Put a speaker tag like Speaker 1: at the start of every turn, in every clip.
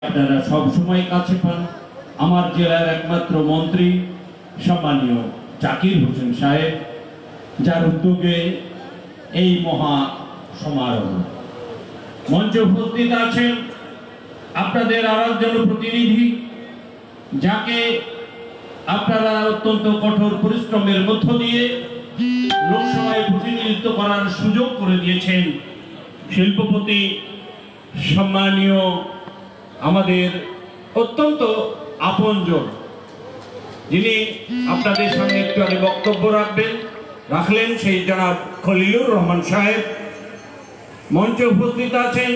Speaker 1: আপনারা সব সময় কাছে পান আমার জেলার একমাত্র মন্ত্রী সম্মানীয় জাকির হোসেন সাহেব, যার উদ্যোগে এই মহা সমারোহ। মঞ্চে উপস্থিত আছেন আপনাদের আরেকজন প্রতিনিধি, যাকে আপনারা অত্যন্ত কঠোর পরিশ্রমের মধ্য দিয়ে লোকসভায় প্রতিনিধিত্ব করার সুযোগ করে দিয়েছেন, শিল্পপতি সম্মানীয় আমাদের অত্যন্ত আপনজন, যিনি আপনাদের সামনে একটু আগে বক্তব্য রাখলেন, সেই জনাব খলিলুর রহমান সাহেব। মঞ্চে উপস্থিত আছেন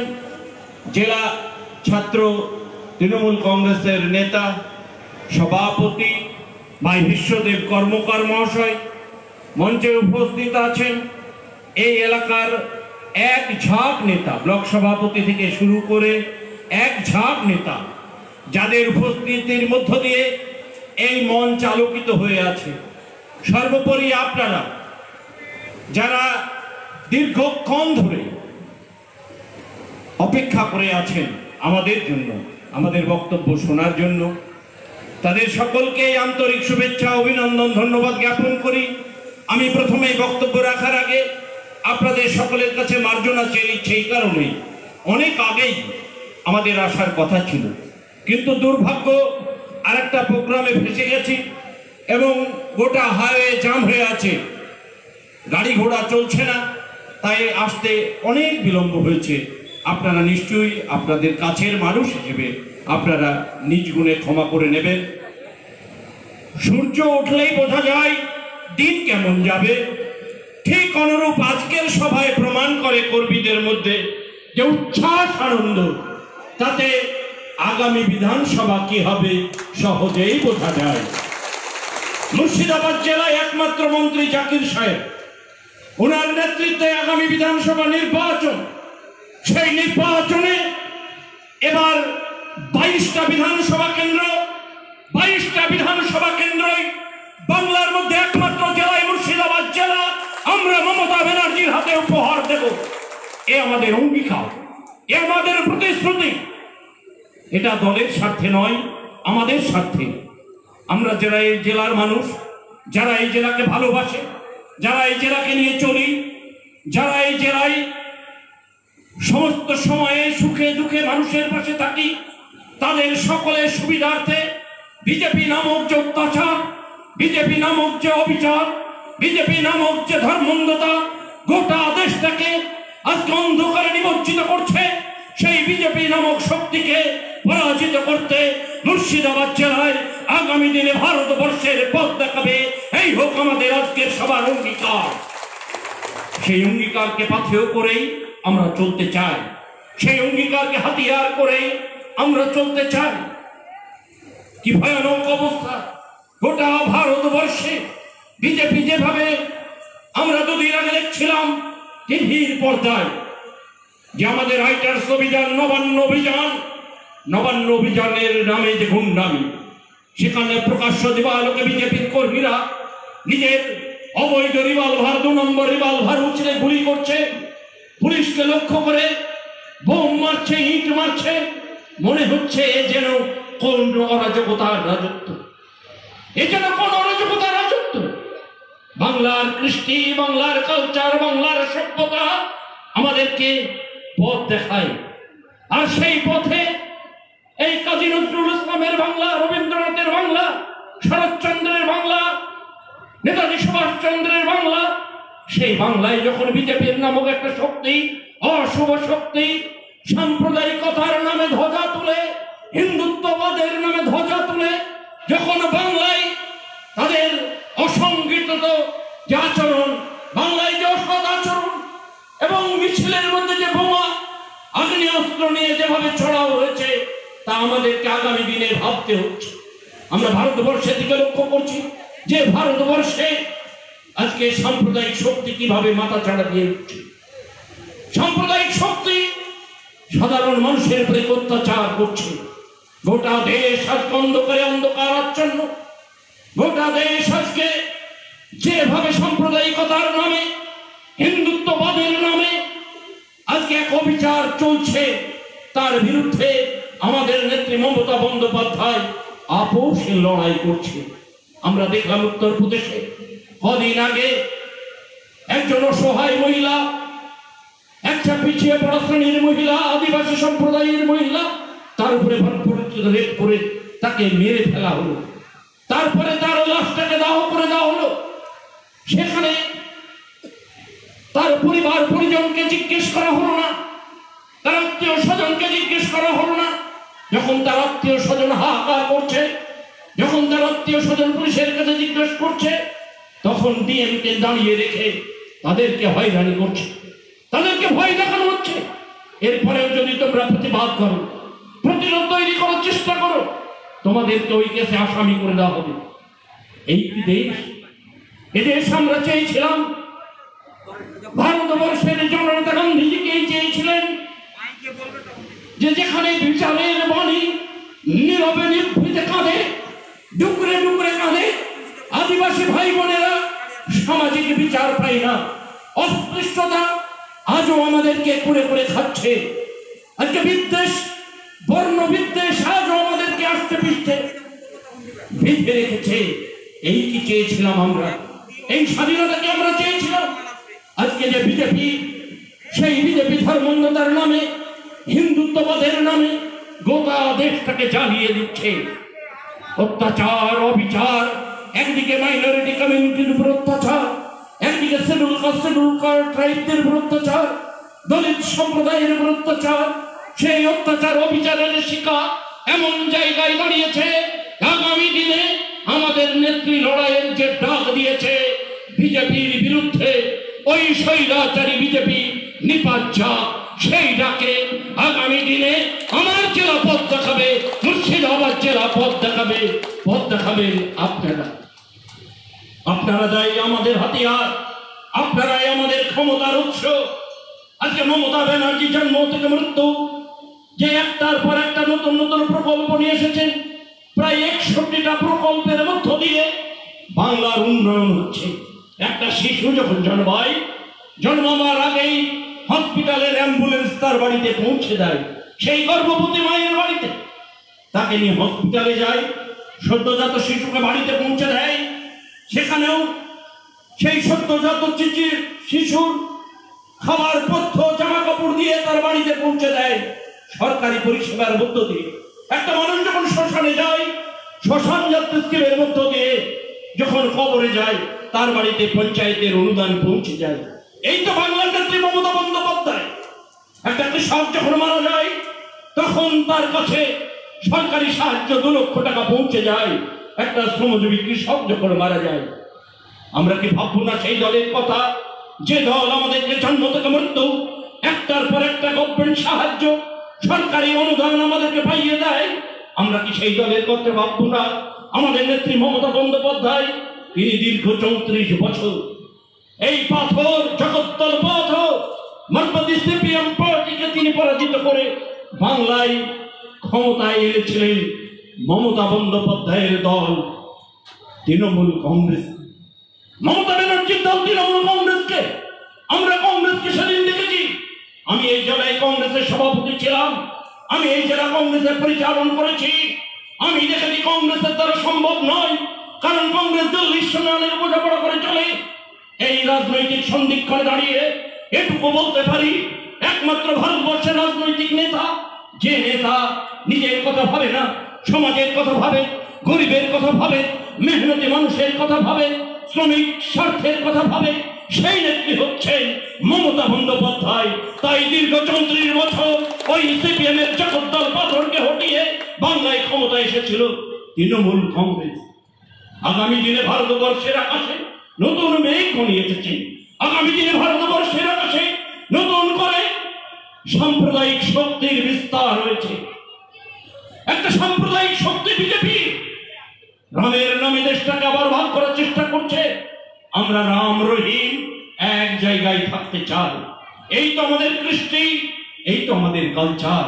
Speaker 1: জেলা ছাত্র তৃণমূল কংগ্রেসের নেতা সভাপতি ভাই বিশ্বদেব কর্মকার মহাশয়। মঞ্চে উপস্থিত আছেন এই এলাকার এক ঝাঁক নেতা, ব্লক সভাপতি থেকে শুরু করে এক ঝাঁক নেতা, যাদের উপস্থিতির মধ্য দিয়ে এই মঞ্চ আলোকিত হয়ে আছে। সর্বোপরি আপনারা যারা দীর্ঘক্ষণ ধরে অপেক্ষা করে আছেন আমাদের জন্য, আমাদের বক্তব্য শোনার জন্য, তাদের সকলকে আন্তরিক শুভেচ্ছা, অভিনন্দন, ধন্যবাদ জ্ঞাপন করি। আমি প্রথমেই বক্তব্য রাখার আগে আপনাদের সকলের কাছে মার্জনা চেয়ে নিচ্ছি, এই কারণেই অনেক আগেই আমাদের আসার কথা ছিল, কিন্তু দুর্ভাগ্য আরেকটা প্রোগ্রামে ফেসে গেছি এবং গোটা হাইওয়ে জাম হয়ে আছে, গাড়ি ঘোড়া চলছে না, তাই আসতে অনেক বিলম্ব হয়েছে। আপনারা নিশ্চয়ই আপনাদের কাছের মানুষ হিসেবে আপনারা নিজ গুণে ক্ষমা করে নেবেন। সূর্য উঠলেই বোঝা যায় দিন কেমন যাবে, ঠিক অনুরূপ আজকের সভায় প্রমাণ করে কর্মীদের মধ্যে যে উচ্ছ্বাস আনন্দ, তাতে আগামী বিধানসভা কি হবে সহজেই বোঝা যায়। মুর্শিদাবাদ জেলায় একমাত্র মন্ত্রী জাকির সাহেব, ওনার নেতৃত্বে আগামী বিধানসভা নির্বাচন, সেই নির্বাচনে এবার 22টা বিধানসভা কেন্দ্র, 22টা বিধানসভা কেন্দ্রই বাংলার মধ্যে একমাত্র জেলায় মুর্শিদাবাদ জেলা আমরা মমতা ব্যানার্জির হাতে উপহার দেব। এ আমাদের অঙ্গীকার, এ আমাদের প্রতিশ্রুতি। এটা দলের স্বার্থে নয়, আমাদের স্বার্থে। আমরা যারা এই জেলার মানুষ, যারা এই জেলাকে ভালোবাসে, যারা এই জেলাকে নিয়ে চলি, যারা এই জেলায় সমস্ত সময়ে সুখে দুঃখে মানুষের পাশে থাকি, তাদের সকলের সুবিধার্থে বিজেপি নামক যে অত্যাচার, বিজেপি নামক যে অবিচার, বিজেপি নামক যে ধর্মন্ধতা গোটা দেশটাকে আজকে অন্ধকারে নিমজ্জিত করছে, সেই বিজেপি নামক শক্তিকে পরাজিত করতে মুর্শিদাবাদ জেলায় আগামী দিনে ভারতবর্ষের পথ দেখাবে, এই হোক আমাদের আজকের সবার অঙ্গীকার। সেই অঙ্গীকারকে পাথেয় করেই আমরা চলতে চাই, সেই অঙ্গীকারকে হাতিয়ার করেই আমরা চলতে চাই। কি ভয়ানক অবস্থা গোটা ভারতবর্ষে! বিজেপি যেভাবে আমরা দুদিন আগে দেখছিলাম টিভির পর্দায় যে আমাদের রাইটার্স অভিযান, নবান্ন অভিযানের নামে যে গুন্ডামি, সেখানে প্রকাশ্য দিবালোকে বিজেপির কর্মীরা নিজের অবৈধ রিভলভার, 2 নম্বর রিভলভার উঁচড়ে গুলি করছে, পুলিশকে লক্ষ্য করে বোম মারছে, ইট মারছে। মনে হচ্ছে এ যেন কোন অরাজকতার রাজত্ব, এ যেন কোন অরাজকতার রাজত্ব। বাংলার কৃষ্টি, বাংলার কালচার, বাংলার সভ্যতা আমাদেরকে পথ দেখায়, আর সেই পথে এই কাজী নজরুল ইসলামের বাংলা, রবীন্দ্রনাথের বাংলা, শরৎচন্দ্রের বাংলা, নেতাজি সুভাষচন্দ্রের বাংলা, সেই বাংলায় যখন বিজেপির নামক একটা শক্তি, অশুভ শক্তি, সাম্প্রদায়িকতার নামে ধ্বজা তুলে, হিন্দুত্ববাদের নামে ধ্বজা তুলে, যখন বাংলায় তাদের অসংগঠিত যে আচরণ, বাংলায় যে অসৎ আচরণ এবং মিছিলের মধ্যে যে বোমা, আগ্নেয়াস্ত্র নিয়ে যেভাবে ছড়াও হয়েছে, তা আমাদেরকে আগামী দিনে ভাবতে হচ্ছে। আমরা ভারতবর্ষের দিকে লক্ষ্য করছি যে ভারতবর্ষে আজকে সাম্প্রদায়িক শক্তি কিভাবে মাথা চাড়া দিয়ে উঠছে। সাম্প্রদায়িক শক্তি সাধারণ মানুষের প্রতি অত্যাচার করছে। গোটা দেশ আজকে অন্ধকারে অন্ধকার আচ্ছন্ন। গোটা দেশ আজকে যেভাবে সাম্প্রদায়িকতার নামে, হিন্দুত্ববাদের নামে আজকে এক অবিচার চলছে, তার বিরুদ্ধে আমাদের নেত্রী মমতা বন্দ্যোপাধ্যায় আপোষে লড়াই করছে। আমরা দেখলাম উত্তরপ্রদেশে কদিন আগে একজন অসহায় মহিলা, একটা পিছিয়ে পড়া শ্রেণীর মহিলা, আদিবাসী সম্প্রদায়ের মহিলা, তার উপরে রেপ করে তাকে মেরে ফেলা হলো। তারপরে তার লাশটাকে দাহ করে দেওয়া হলো। সেখানে তার পরিবার পরিজনকে জিজ্ঞেস করা হলো না, তার আত্মীয় স্বজনকে জিজ্ঞেস করা হলো না। যখন তার আত্মীয় স্বজন হাহাকার করছে, যখন তার আত্মীয় স্বজন পুলিশের কাছে জিজ্ঞেস করছে, তখন ডিএমকে দাঁড়িয়ে রেখে তাদেরকে হয়রানি করছে, তাদেরকে ভয় দেখানো হচ্ছে। এরপরেও যদি তোমরা প্রতিবাদ করো, প্রতিরোধ তৈরি করার চেষ্টা করো, তোমাদেরকে ওই কেসে আসামি করে দেওয়া হবে। এই কি দেশ? এদেশ আমরা চেয়েছিলাম। ভারতবর্ষের জননেতা গান্ধীজিকে চেয়েছিলেন যে যেখানে বিচারের বাণী নীরবে নিভৃতে কাঁদে, ডুকরে ডুকরে কাঁদে, আদিবাসী ভাই বোনেরা সামাজিক বিচার পায় না। অস্পৃশ্যতা আজও আমাদেরকে করে করে খাচ্ছে। আজকে বিদ্বেষ, বর্ণ বিদ্বেষ আজও আমাদেরকে আসতে পিছতে বেঁধে রেখেছে। এই কি চেয়েছিলাম আমরা? এই স্বাধীনতাকে আমরা চেয়েছিলাম। আজকে যে বিজেপি, সেই বিজেপি ধর্মান্ধতার নামে, হিন্দুত্ববাদের নামে গোটা দেশটাকে জ্বালিয়ে দিচ্ছে। অত্যাচার, অবিচার, একদিকে মাইনরিটি কমিউনিটির উপর অত্যাচার, একদিকে শিডিউল কাস্ট ট্রাইবদের উপর অত্যাচার, দলিত সম্প্রদায়ের উপর অত্যাচার। সেই অত্যাচার অবিচারের শিকার এমন জায়গায় দাঁড়িয়েছে। আগামী দিনে আমাদের নেত্রী লড়াইয়ের যে ডাক দিয়েছে বিজেপির বিরুদ্ধে, ওই স্বৈরাচারী বিজেপি নিপাচ্ছা, সেই ডাকে আগামী দিনে আমার জেলা পথ দেখাবে, মুর্শিদাবাদ জেলা পথ দেখাবে। পথ দেখাবেন আপনারা। আপনারা যাই আমাদের হাতিয়ার, আপনারাই আমাদের ক্ষমতার উৎস। আজকে মমতা ব্যানার্জি জন্ম থেকে মৃত্যু যে একটার পর একটা নতুন নতুন প্রকল্প নিয়ে এসেছেন, প্রায় 61টা প্রকল্পের মধ্য দিয়ে বাংলার উন্নয়ন হচ্ছে। একটা শিশু যখন জন্মায়, জন্মাবার আগেই হসপিটালের অ্যাম্বুলেন্স তার বাড়িতে পৌঁছে দেয়, সেই গর্ভবতী মায়ের বাড়িতে। তাকে নিয়ে হসপিটালে যায়, সদ্যজাত শিশুকে বাড়িতে পৌঁছে দেয়। সেখানেও সেই সদ্যজাত শিশুর খাবার পথ্য জামা কাপড় দিয়ে তার বাড়িতে পৌঁছে দেয় সরকারি পরিষেবার মধ্য দিয়ে। একটা মানুষ যখন শ্মশানে যায়, শ্মশান যাত্রী স্কিমের মধ্য দিয়ে যখন কবরে যায়, তার বাড়িতে পঞ্চায়েতের অনুদান পৌঁছে যায়। এই তো বাংলার নেত্রী মমতা বন্দ্যোপাধ্যায়। একটা কৃষক যখন মারা যায়, তখন তার কাছে সরকারি সাহায্য 2 লক্ষ টাকা পৌঁছে যায়। একটা শ্রমজীবী কৃষক যখন মারা যায়, আমরা কি ভাববো না সেই দলের কথা, যে দল আমাদেরকে জন্ম থেকে মৃত্যু একটার পর একটা গভর্নমেন্ট সাহায্য, সরকারি অনুদান আমাদেরকে পাইয়ে দেয়? আমরা কি সেই দলের কথা ভাববো না? আমাদের নেত্রী মমতা বন্দ্যোপাধ্যায়, তিনি দীর্ঘ 34 বছর এই পাথর জগত্তল পাথর মার্কসবাদী সিপিএম পার্টিকে তিনি পরাজিত করে বাংলায় ক্ষমতায় এনেছিলেন মমতা বন্দ্যোপাধ্যায়ের দল তৃণমূল কংগ্রেস। মমতা ব্যানার্জির দল তৃণমূল কংগ্রেসকে, আমরা কংগ্রেসকে সেদিন দেখেছি। আমি এই জেলায় কংগ্রেসের সভাপতি ছিলাম, আমি এই জেলা কংগ্রেসের পরিচালন করেছি। আমি দেখেছি কংগ্রেসের দ্বারা সম্ভব নয়, কারণ কংগ্রেস দল ঈশ্বরের বোঝাপড়া করে চলে। এই রাজনৈতিক সন্ধিক্ষণে দাঁড়িয়ে এটুকু বলতে পারি, একমাত্র ভারতবর্ষের রাজনৈতিক নেতা, যে নেতা নিজের কথা ভাবে না, সমাজের কথা ভাবে, গরিবের কথা ভাবে, মেহনতি মানুষের কথা ভাবে, শ্রমিক স্বার্থের কথা ভাবে, সেই নেত্রী হচ্ছেন মমতা বন্দ্যোপাধ্যায়। তাই দীর্ঘ 34 বছর ওই সিপিএম এর জগদ্দল পাথরকে হটিয়ে বাংলায় ক্ষমতা এসেছিল তৃণমূল কংগ্রেস। আগামী দিনে ভারতবর্ষের আকাশে নতুন মেঘ ঘনিয়ে এসেছে। আগামী দিনে ভারতবর্ষের আকাশে নতুন করে সাম্প্রদায়িক শক্তির বিস্তার হয়েছে। একটা সাম্প্রদায়িক শক্তি বিজেপি রামের নামে দেশটাকে আবার ভাগ করার চেষ্টা করছে। আমরা রাম রহিম এক জায়গায় থাকতে চাই। এই তো আমাদের কৃষ্টি, এই তো আমাদের কালচার।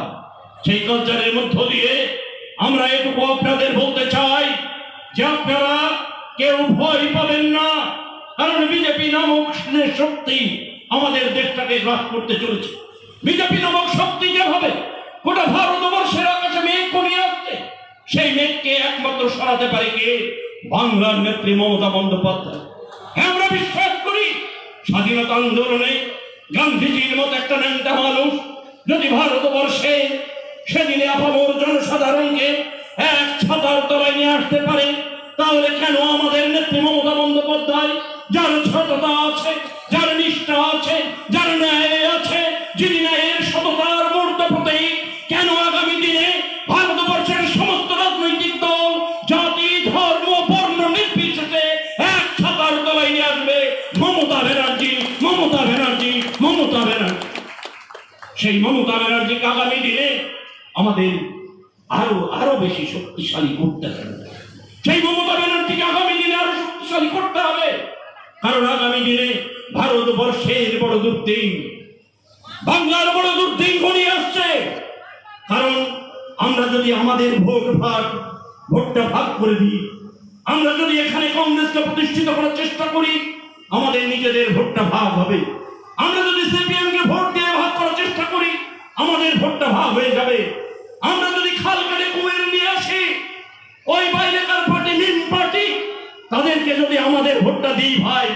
Speaker 1: সেই কালচারের মধ্য দিয়ে আমরা এটুকু আপনাদের বলতে চাই যে আপনারা কেউ ভয় পাবেন না, কারণ বিজেপি নামক শক্তি আমাদের দেশটাকে গ্রাস করতে চলেছে। বিজেপি নামক শক্তি যেভাবে গোটা ভারতবর্ষের আকাশে মেঘ কমিয়ে আসছে, সেই মেঘকে একমাত্র সরাতে পারে কে? বাংলার নেত্রী মমতা বন্দ্যোপাধ্যায়। হ্যাঁ, আমরা বিশ্বাস করি স্বাধীনতা আন্দোলনে গান্ধীজির মতো একটা ন্যাংটা মানুষ যদি ভারতবর্ষে সেদিনে আপামর জনসাধারণকে এক ছাতার তলায় নিয়ে আসতে পারে, তাহলে কেন আমাদের নেত্রী মমতা বন্দ্যোপাধ্যায়, যার সততা আছে, যার নিষ্ঠা আছে, যার ন্যায় আছে, যিনি ন্যায়ের সততার মূর্ত প্রতীক, কেন আগামী দিনে ভারতবর্ষের সমস্ত রাজনৈতিক দল, জাতি, ধর্ম, বর্ণ নির্বিশেষে এক ছাতার তলায় নিয়ে আসবে মমতা ব্যানার্জি, মমতা ব্যানার্জি, মমতা ব্যানার্জি? সেই মমতা ব্যানার্জিকে আগামী দিনে আমাদের আরো বেশি শক্তিশালী করতে হবে। সেই মমতা ব্যানার্জিকে আগামী দিনে আরো শক্তিশালী করতে হবে, কারণ আগামী দিনে ভারতবর্ষের বড় দুর্দিন, বাংলার বড় দুর্দিন ঘনিয়ে আসছে। কারণ আমরা যদি আমাদের ভোটটা ভাগ করে দিই, আমরা যদি এখানে কংগ্রেসকে প্রতিষ্ঠিত করার চেষ্টা করি, আমাদের নিজেদের ভোটটা ভাগ হবে। আমরা যদি সিপিএম কে ভোট দিয়ে ভাগ করার চেষ্টা করি, আমাদের ভোটটা ভাগ হয়ে যাবে। আমরা যদি খাল কেটে কুমির নিয়ে আসি, ওই বাইরেকার পার্টি, নিম পার্টি, তাদেরকে যদি আমাদের ভোটটা দিই ভাই,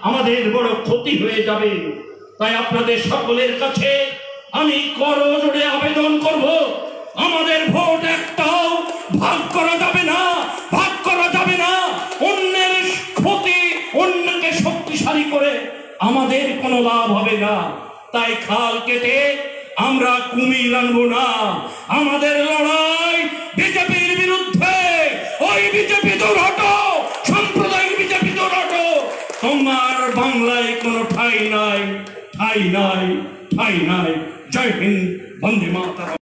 Speaker 1: আমাদের বড় ক্ষতি হয়ে যাবে। তাই আপনাদের সকলের কাছে আমি করজোড়ে আবেদন করব, আমাদের ভোট একটাও ভাগ করা যাবে না, ভাগ করা যাবে না। অন্যের ক্ষতি, অন্যকে শক্তিশালী করে আমাদের কোনো লাভ হবে না। তাই খাল কেটে আমরা কুমির আনবো না। আমাদের লড়াই বিজেপির বিরুদ্ধে। ওই বিজেপি দূর হটো, সাম্প্রদায়িক বিজেপি দূর হটো। তোমার বাংলায় কোনো ঠাঁই নাই, ঠাঁই নাই, ঠাঁই নাই। জয় হিন্দ, বন্দে মাতরম।